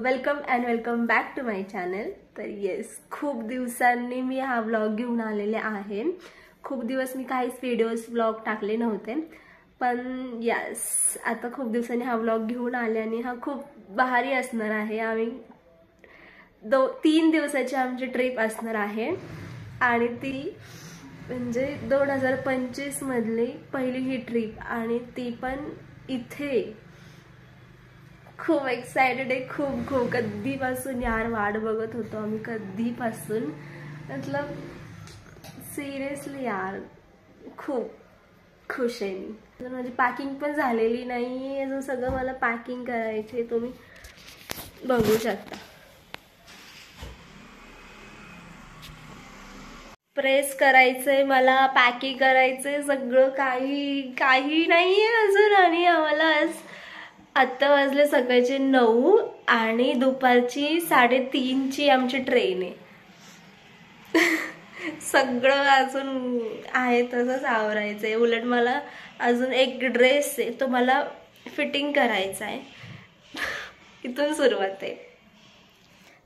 Welcome back to my channel. तर yes, खूप दिवसांनी मी हा व्लॉग घेऊन आलेले आहे। खूप दिवस मी काहीच व्हिडिओज व्लॉग टाकले नव्हते, पण येस आता खूप दिवसांनी हा व्लॉग घेऊन आले आणि हा खूप भारी असणार आहे। आम्ही 3 दिवसाची आमची ट्रिप असणार आहे आणि ती म्हणजे 2025 मधली पहिली ही ट्रिप आणि ती पण इथे। खूप एक्साइटेड आहे, खूप कधीपासून यार वाट बघत होतो आम्ही, कधीपासून मतलब सिरियसली यार खूप खुश आहे मी। माझी पॅकिंग पण झालेली नाही अजून, सगळं मला पॅकिंग करायचे, तुम्ही बघू शकता। प्रेस करायचंय मला, पॅकिंग करायचंय, सगळं काही नाहीये अजून। आणि आम्हाला आता वाजले सकाळचे 9 आणि दुपारची 3:30ची आमची ट्रेन आहे। सगळं अजून आहे तसंच आवरायचंय। उलट मला अजून एक ड्रेस आहे तो मला फिटिंग करायचा आहे, इथून सुरुवात आहे।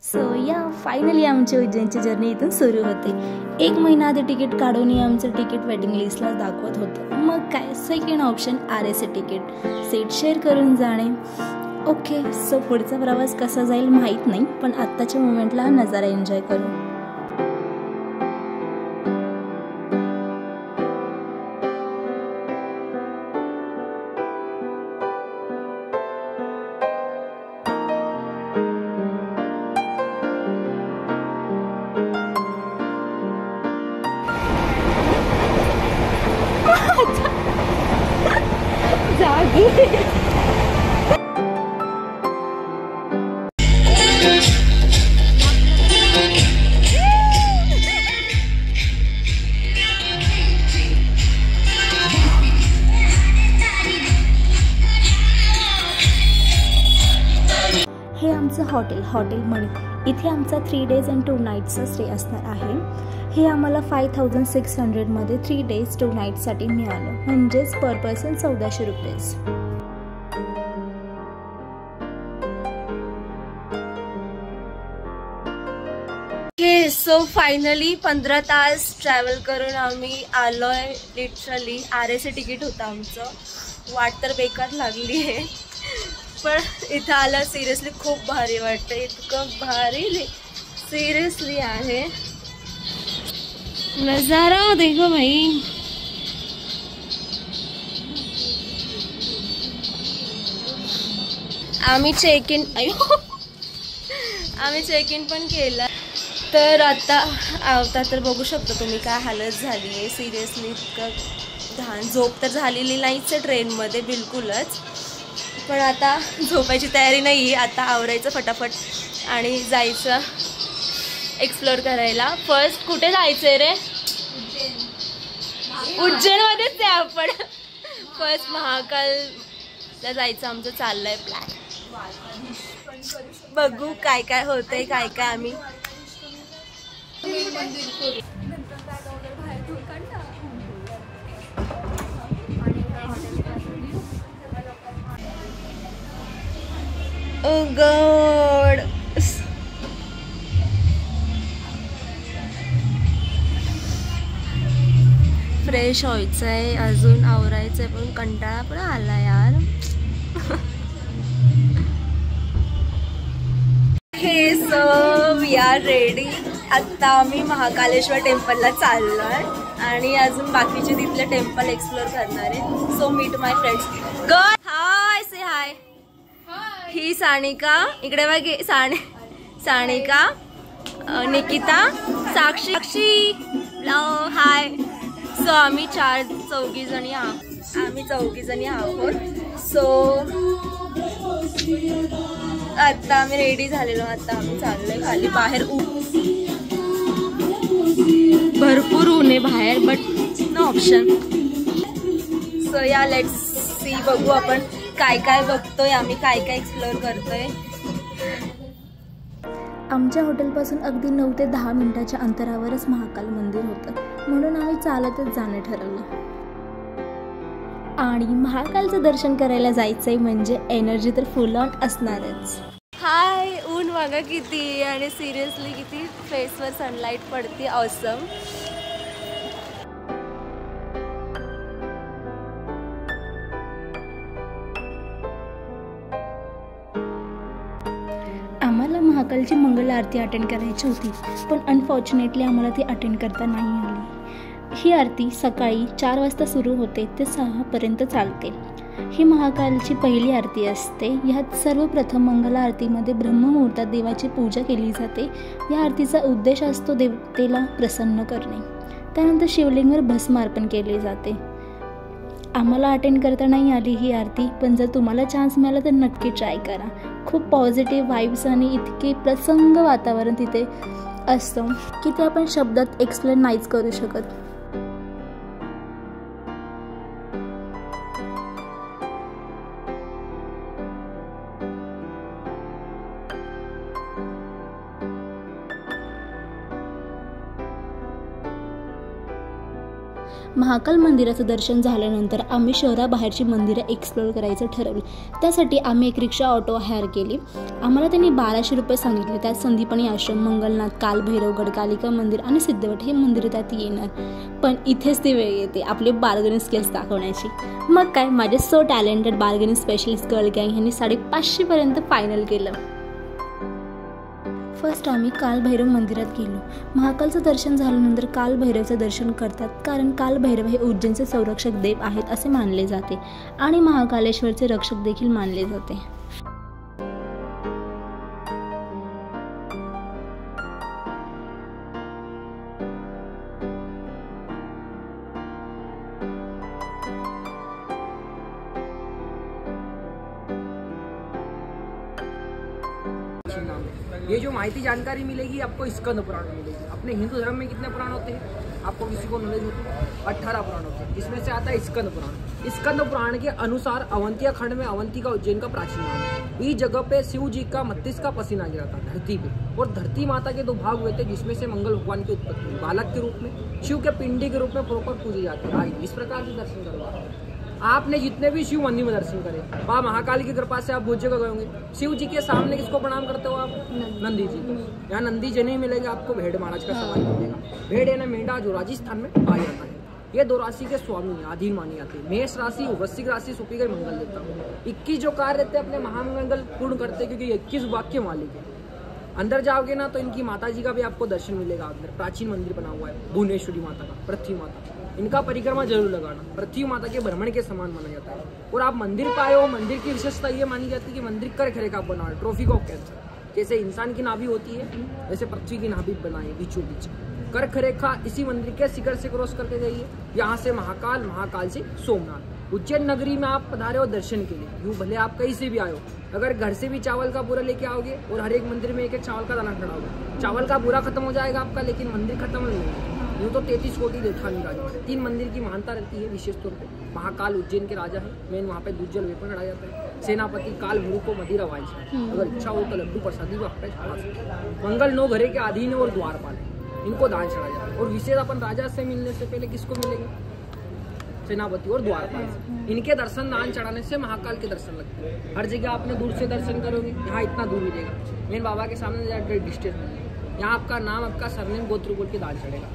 सो या फायनली आमची उज्जैनची जर्नी इथून सुरू होते। 1 महिना आधी तिकीट काढून आमचं तिकीट वेटिंग लिस्टला दाखवत होतं। मग काय, second option RSA ticket, seat share करून जाणे। ओके, सो पुढचा प्रवास कसा जाईल माहीत नाही, पण आत्ताच्या मोमेंटला नजारा एन्जॉय करू। हे आमचं हॉटेल मणी। इथे आमचा 3 days and 2 nights स्टे असणार आहे। हे आम्हाला 5600 मध्ये 3 days 2 nights साठी मिळालं, म्हणजेच पर पर्सन 1400 रुपये। सो फायनली 15 तास ट्रॅव्हल करून आम्ही आलोय। लिटरली RSA तिकीट होतं आमचं, वाट तर बेकार लागली आहे, पण इथं आलं सिरियसली खूप भारी वाटतं, इतकं भारी सिरियसली आहे। नजारा देखो भाई, आम्ही चेक इन पण केलं। तर आता तर बघू शकता तुम्ही काय हालत झाली आहे सिरियसली, इतकं घाण। झोप तर झालेली नाहीच आहे ट्रेनमध्ये बिलकुलच, पण आता झोपायची तयारी नाही आहे। आता आवरायचं फटाफट आणि जायचं एक्सप्लोर करायला। फर्स्ट कुठे जायचं आहे रे? उज्जैनमध्येच आहे आपण। फर्स्ट महाकालला जायचं आमचं चाललंय प्लॅन। बघू काय काय होतंय, काय काय आम्ही ओ गॉड। फ्रेश व्हायचंय, अजून आवरायचंय, पण कंटाळा पण आला यार। हे सो वी आर रेडी। आता आम्ही महाकालेश्वर टेम्पलला चाललोय आणि अजून बाकीचे तिथले टेम्पल एक्सप्लोर करणार आहे। सो मीट माय फ्रेंड्स। गॉड हाय, से हाय। ही सानिका, इकडे बघ, सानिका, निकिता, साक्षी, हाय। सो आम्ही चौघी जणी आहोत। सो आता आम्ही रेडी झालेलो, आता आम्ही चाललोय खाली। बाहेर भरपूर ऊन आहे बाहेर, बट नो ऑप्शन। सो या लेट्स सी, बघू आपण काय काय बघतोय, आम्ही काय काय एक्सप्लोर करतोय। आमच्या हॉटेलपासून अगदी 9 ते 10 मिनिटाच्या अंतरावरच महाकाल मंदिर होतं, म्हणून आम्ही चालतच जाणं ठरवलं। आणि महाकालचं दर्शन करायला जायचंय म्हणजे एनर्जी तर फुल ऑन असणारच। हाय, ऊन बघा किती आणि सिरियसली किती फेसवर सनलाईट पडते. ऑसम. आम्हाला महाकालची मंगल आरती अटेंड करायची होती, पण अनफॉर्च्युनेटली आम्हाला ती अटेंड करता नाही आली. ही आरती सकाळी 4 वाजता सुरू होते ते 6पर्यंत चालते. ही महाकालची पहिली आरती असते. ह्यात सर्वप्रथम मंगल आरतीमध्ये ब्रह्ममुहूर्तात देवाची पूजा केली जाते. या आरतीचा उद्देश असतो देवतेला प्रसन्न करणे. त्यानंतर शिवलिंगावर भस्म अर्पण केले जाते. आम्हाला अटेंड करता नाही आली ही आरती, पण जर तुम्हाला चान्स मिळाला तर नक्की ट्राय करा. खूप पॉझिटिव्ह वाईब्स आणि इतके प्रसंग वातावरण तिथे असतं की ते आपण शब्दात एक्सप्लेन नाहीच करू शकत. महाकाल मंदिराचं दर्शन झाल्यानंतर आम्ही शहराबाहेरची मंदिरं एक्सप्लोअर करायचं ठरवलं. त्यासाठी आम्ही एक रिक्षा ऑटो हायर केली. आम्हाला त्यांनी 1200 रुपये सांगितले. त्यात संदीपनी आश्रम, मंगलनाथ, कालभैरवगड, कालिका मंदिर आणि सिद्धवट हे मंदिर त्यात येणार. पण इथेच ती वेळ येते आपली बार्गेनिंग स्किल्स दाखवण्याची. मग काय, माझे so talented bargaining specialist girl गँग ह्यांनी 550पर्यंत फायनल केलं. फर्स्ट आम्ही कालभैरव मंदिरात गेलो. महाकालचं दर्शन झाल्यानंतर कालभैरवचं दर्शन करतात, कारण कालभैरव हे उज्जैनचे संरक्षक देव आहेत असे मानले जाते आणि महाकालेश्वरचे रक्षक देखील मानले जाते. ये जो माहिती जानकारी मिलेगी आपको स्कंद पुराण में मिलेगी. अपने हिंदू धर्म में कितने पुराण होते हैं आपको किसी को नॉलेज होती है? 18 पुराण होते हैं. इसमें से आता है स्कंद पुराण. स्कंद पुराण के अनुसार अवंतिया खंड में अवंती का उज्जैन का प्राचीन नाम है. इस जगह पे शिव जी का 32 का पसीना गिरा था धरती पे, और धरती माता के 2 भाग हुए थे, जिसमें से मंगल भगवान की उत्पत्ति हुई. बालक के रूप में, शिव के पिंडी के रूप में प्रॉपर पूजे जाते हैं. इस प्रकार से दर्शन करवा आपने जितने भी शिव मंदिर में दर्शन करे, वहाँ महाकाल की कृपा से आप बहुत जगह गए होंगे. शिव जी के सामने किसको प्रणाम करते हो आप? नंदी जी को. यहाँ नंदी जी नहीं मिलेगा आपको, भेड़ महाराज का सवाल मिलेगा. भेड़ है ना मेंढा, जो राजस्थान में पाया जाता है. ये 2 राशि के स्वामी आधीन मानी जाती है. मेष राशि, वृश्चिक राशि सुपी गई मंगल देवता. 21 जो कार्य रहते हैं अपने महामंगल पूर्ण करते, क्योंकि 21 वाक्य मालिक है. अंदर जाओगे ना तो इनकी माता जी का भी आपको दर्शन मिलेगा. अंदर प्राचीन मंदिर बना हुआ है भुवनेश्वरी माता का, पृथ्वी माता. इनका परिक्रमा जरूर लगाना. पृथ्वी माता के भ्रमण के समान माना जाता है. और आप मंदिर पे आए हो, मंदिर की विशेषता ये मानी जाती है कि मंदिर कर्क रेखा बना है, ट्रॉफी ऑफ कैंसर. जैसे इंसान की नाभि होती है, वैसे पृथ्वी की नाभि बनाई है बीचों बीच. कर्क रेखा इसी मंदिर के शिखर से क्रॉस करके जाइए. यहाँ से महाकाल, महाकाल से सोमनाथ. उज्जैन नगरी में आप पधारे हो दर्शन के लिए. यूँ भले आप कहीं से भी आए हो, अगर घर से भी चावल का पूरा लेके आओगे और हर एक मंदिर में 1-1 चावल का दाना खड़ाओगे, चावल का पूरा खत्म हो जाएगा आपका, लेकिन मंदिर खत्म नहीं होगा. यूँ तो 33 कोटि देवता विराजमान है. 3 मंदिर की महानता रहती है विशेष तौर पे. महाकाल उज्जैन के राजा है, मेन वहाँ पे दुज्जल वेपन चढ़ाया जाता है. सेनापति काल भैरव को मदिरा वाइज, अगर इच्छा हो तो लड्डू प्रसादी को आप पे चढ़ा सकते हैं. मंगल 9 घरे के अधीन और द्वारपाल है, इनको दान चढ़ाया जाता है. और विशेष अपन राजा से मिलने से पहले किसको मिलेंगे? सेनापति और द्वारपाल. इनके दर्शन दान चढ़ाने से महाकाल के दर्शन लगते हैं. हर जगह आपने दूर से दर्शन करोगे, यहाँ इतना दूर मिलेगा. मेन बाबा के सामने जाकर डिस्टेंस मिलेगा. यहाँ आपका नाम, आपका सरनेम, गोत्र बोल के दान चढ़ेगा.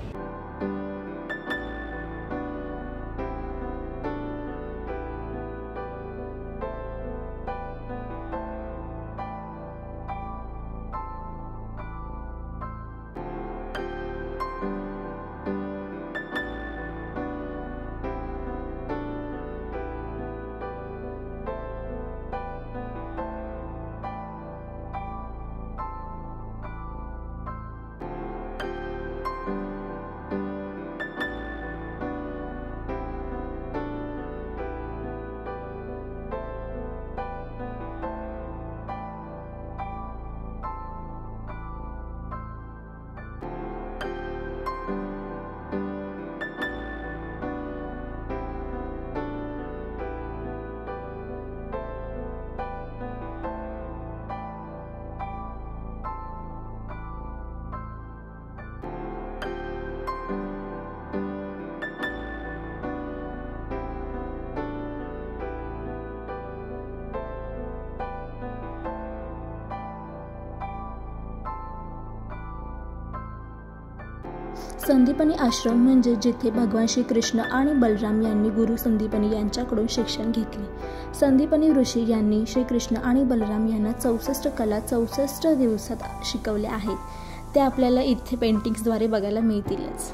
संदीपनी आश्रम म्हणजे जिथे भगवान श्रीकृष्ण आणि बलराम यांनी गुरु संदीपनी यांच्याकडून शिक्षण घेतले. संदीपनी ऋषी यांनी श्रीकृष्ण आणि बलराम यांना 64 कला 64 दिवसात शिकवल्या आहेत. ते आपल्याला इथे पेंटिंग्सद्वारे बघायला मिळतीलच.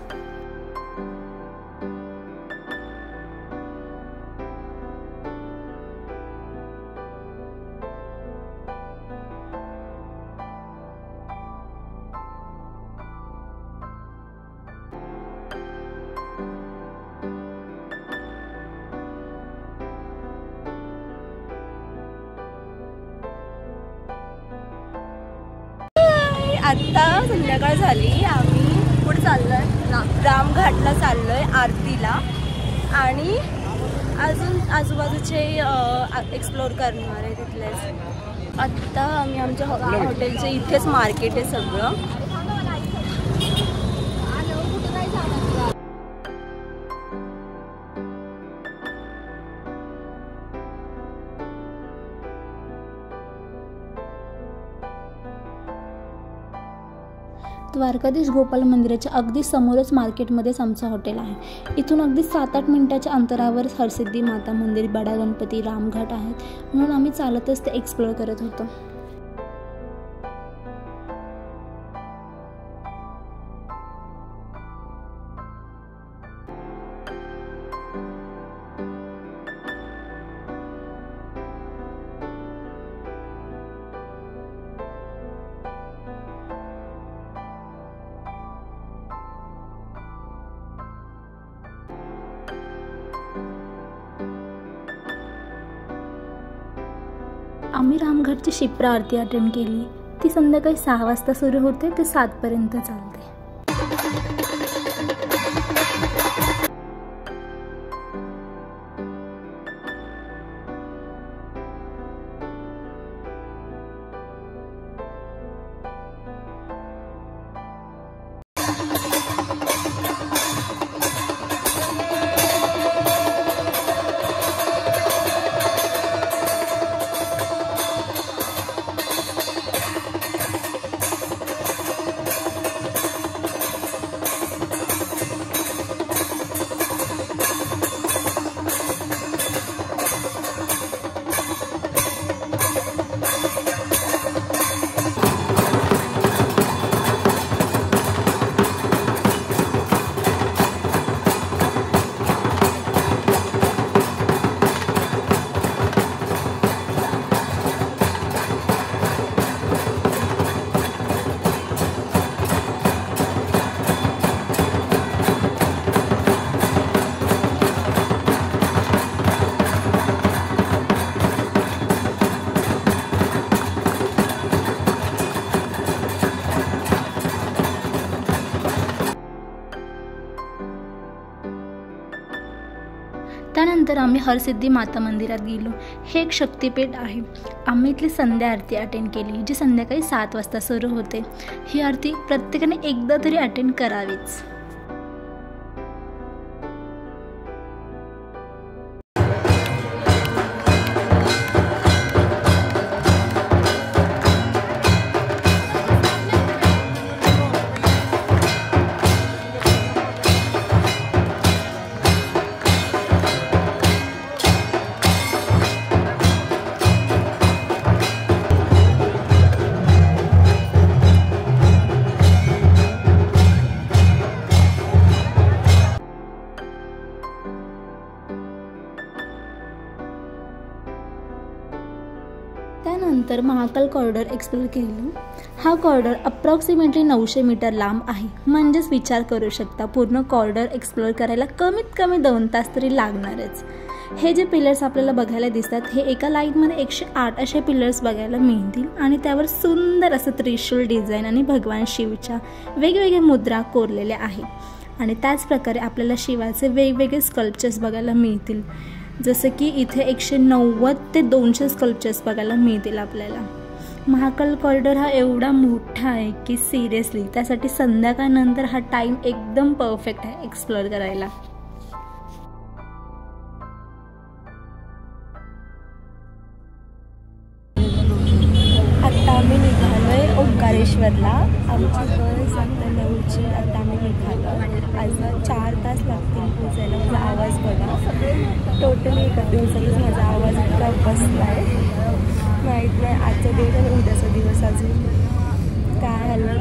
आत्ता संध्याकाळ झाली. आम्ही पुढे चाललोय रामघाटला चाललोय आरतीला आणि अजून आजूबाजूचे एक्सप्लोर करणार आहे तिथलेच. आत्ता आम्ही आमच्या हॉटेलचे इथेच मार्केट आहे सगळं. द्वारकाधीश गोपाल मंदिराच्या अगदी समोरच मार्केटमध्येच आमचं हॉटेल आहे. इथून अगदी 7-8 मिनिटाच्या अंतरावर हरसिद्धी माता मंदिर, बडा गणपती, रामघाट आहेत. म्हणून आम्ही चालतच ते एक्सप्लोर करत होतो. आम्ही रामघाटची शिप्रा आरती अटेंड केली. ती संध्याकाळी 6 वाजता सुरू होते ते 7 पर्यंत चालते. त्यानंतर आम्ही हरसिद्धी माता मंदिरात गेलो. हे एक शक्तिपीठ आहे. आम्ही इथली संध्या आरती अटेंड केली, जी संध्याकाळी 7 वाजता सुरू होते. ही आरती प्रत्येकाने एकदा तरी अटेंड करावीच. त्यानंतर महाकाल कॉरिडॉर एक्सप्लोर केलं. हा कॉरिडॉर अप्रॉक्सिमेटली 900 मीटर लांब आहे. म्हणजेच विचार करू शकता, पूर्ण कॉरिडॉर एक्सप्लोर करायला कमीत कमी 2 तास तरी लागणारच. हे जे पिलर्स आपल्याला बघायला दिसतात, हे एका लाईनमध्ये 108 असे पिलर्स बघायला मिळतील आणि त्यावर सुंदर असं त्रिशूल डिझाईन आणि भगवान शिवच्या वेगवेगळ्या मुद्रा कोरलेल्या आहेत. आणि त्याच प्रकारे आपल्याला शिवाचे वेगवेगळे स्कल्पचर्स बघायला मिळतील. जसं की इथे 190 ते 200 स्कल्पचर्स बघायला मिळतील आपल्याला. महाकाल कॉरिडॉर हा एवढा मोठा आहे की सिरियसली त्यासाठी संध्याकाळनंतर हा टाईम एकदम परफेक्ट आहे एक्सप्लोर करायला. आता आम्ही निघालोय ओंकारेश्वर ओंकारेश्वरला. आमची बस आता 9ची. आता आम्ही निघालो. आज 4 तास लागतील पोचायला. माझा आवाज बघा, टोटली एका दिवसातच माझा आवाज इतका बसला आहे. माहीत नाही आजचा दिवस आणि उद्याचा दिवस अजून काय हलवा.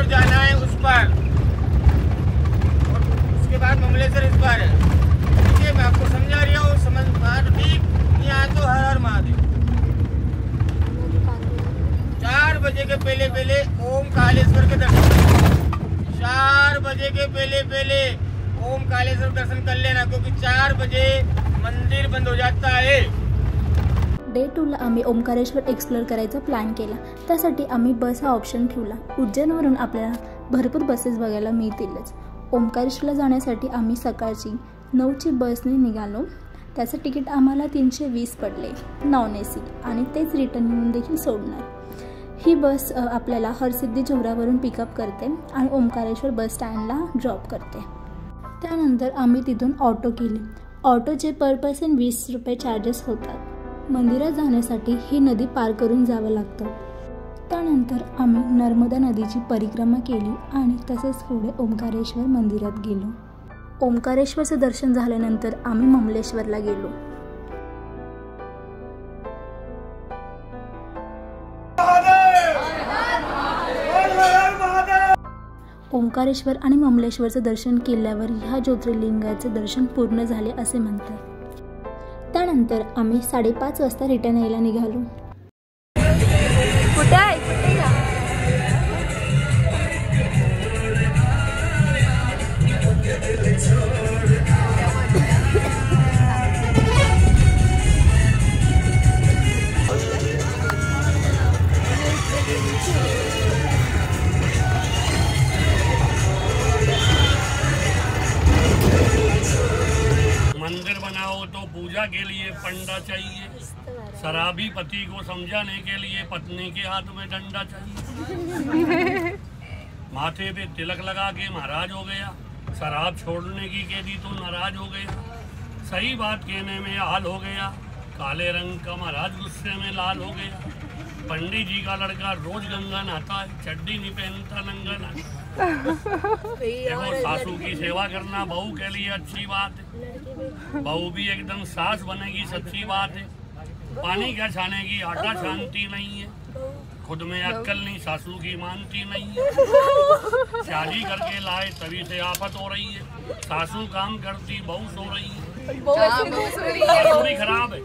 जाना है उस पर, उसके बाद ममलेश्वर इस पर है. ठीक है, मैं आपको समझा रही हूँ, समझ बात ठीक नहीं आया तो हर हर महादेव. 4 बजे के पहले ओम कालेश्वर के दर्शन. 4 बजे के पहले ओम कालेश्वर दर्शन कर लेना, क्योंकि 4 बजे मंदिर बंद हो जाता है. डे 2ला आम्ही ओंकारेश्वर एक्सप्लोअर करायचा प्लॅन केला. त्यासाठी आम्ही बस हा ऑप्शन ठेवला. उज्जैनवरून आपल्याला भरपूर बसेस बघायला मिळतीलच. ओंकारेश्वरला जाण्यासाठी आम्ही सकाळची 9ची बसने निघालो. त्याचं तिकीट आम्हाला 320 पडले नॉन AC, आणि तेच रिटर्न येऊन देखील सोडणार. ही बस आपल्याला हरसिद्धी चौरावरून पिकअप करते आणि ओंकारेश्वर बस स्टँडला ड्रॉप करते. त्यानंतर आम्ही तिथून ऑटो केली. ऑटोचे पर पर्सन 20 रुपये चार्जेस होतात. मंदिरात जाण्यासाठी ही नदी पार करून जावं लागतं. त्यानंतर आम्ही नर्मदा नदीची परिक्रमा केली आणि तसेच पुढे ओंकारेश्वर मंदिरात गेलो. ओंकारेश्वरचं दर्शन झाल्यानंतर आम्ही ममलेश्वरला गेलो. ओंकारेश्वर आणि ममलेश्वरचं दर्शन केल्यावर ह्या ज्योतिर्लिंगाचं दर्शन पूर्ण झाले असे म्हणतात. त्यानंतर आम्ही 5:30 वाजता रिटर्न यायला निघालो. कुठे आहे कुठे का मंदिर बनाओ तो पूजा के लिए पंडा चाहिए. शराबी पति को समझाने के लिए पत्नी के हाथ में डंडा चाहिए. माथे पे तिलक लगा के महाराज हो गया. शराब छोड़ने की कह दी तो नाराज हो गया. सही बात कहने में हाल हो गया. काले रंग का महाराज गुस्से में लाल हो गया. पंडित जी का लड़का रोज गंगा नहाता है, चड्डी नहीं पहनता, नंगा नहाता. देखो, सासू की सेवा करना बहू के लिए अच्छी बात है. बहू भी एकदम सास बनेगी, सच्ची बात है. पानी क्या छानेगी, आटा छानती नहीं है. खुद में अक्ल नहीं, सासू की मानती नहीं है. शादी करके लाए तभी से आफत हो रही है. सासू काम करती, बहू सो रही है. सासू भी खराब है.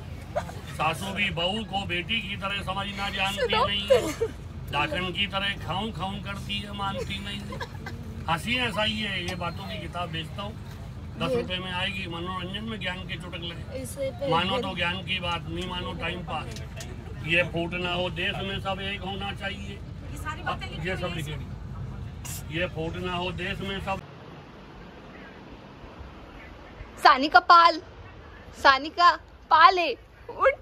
सासू भी बहू को बेटी की तरह समझना जानती नहीं है. डाकन की तरह खाऊं खाऊं करती है, मानती नहीं है. हंसी ऐसा ही है. ये बातों की किताब बेचता हूँ, 10 रुपए में आएगी. मनोरंजन में ज्ञान के चुटकुले. मानो तो ज्ञान की बात, नहीं मानो टाइम पास. ये फूट ना हो देश में सब एक होना चाहिए. ये सब लिखेगी. ये फूट ना हो देश में सब. सानिका पाल, सानिका पाल आहे. उठ.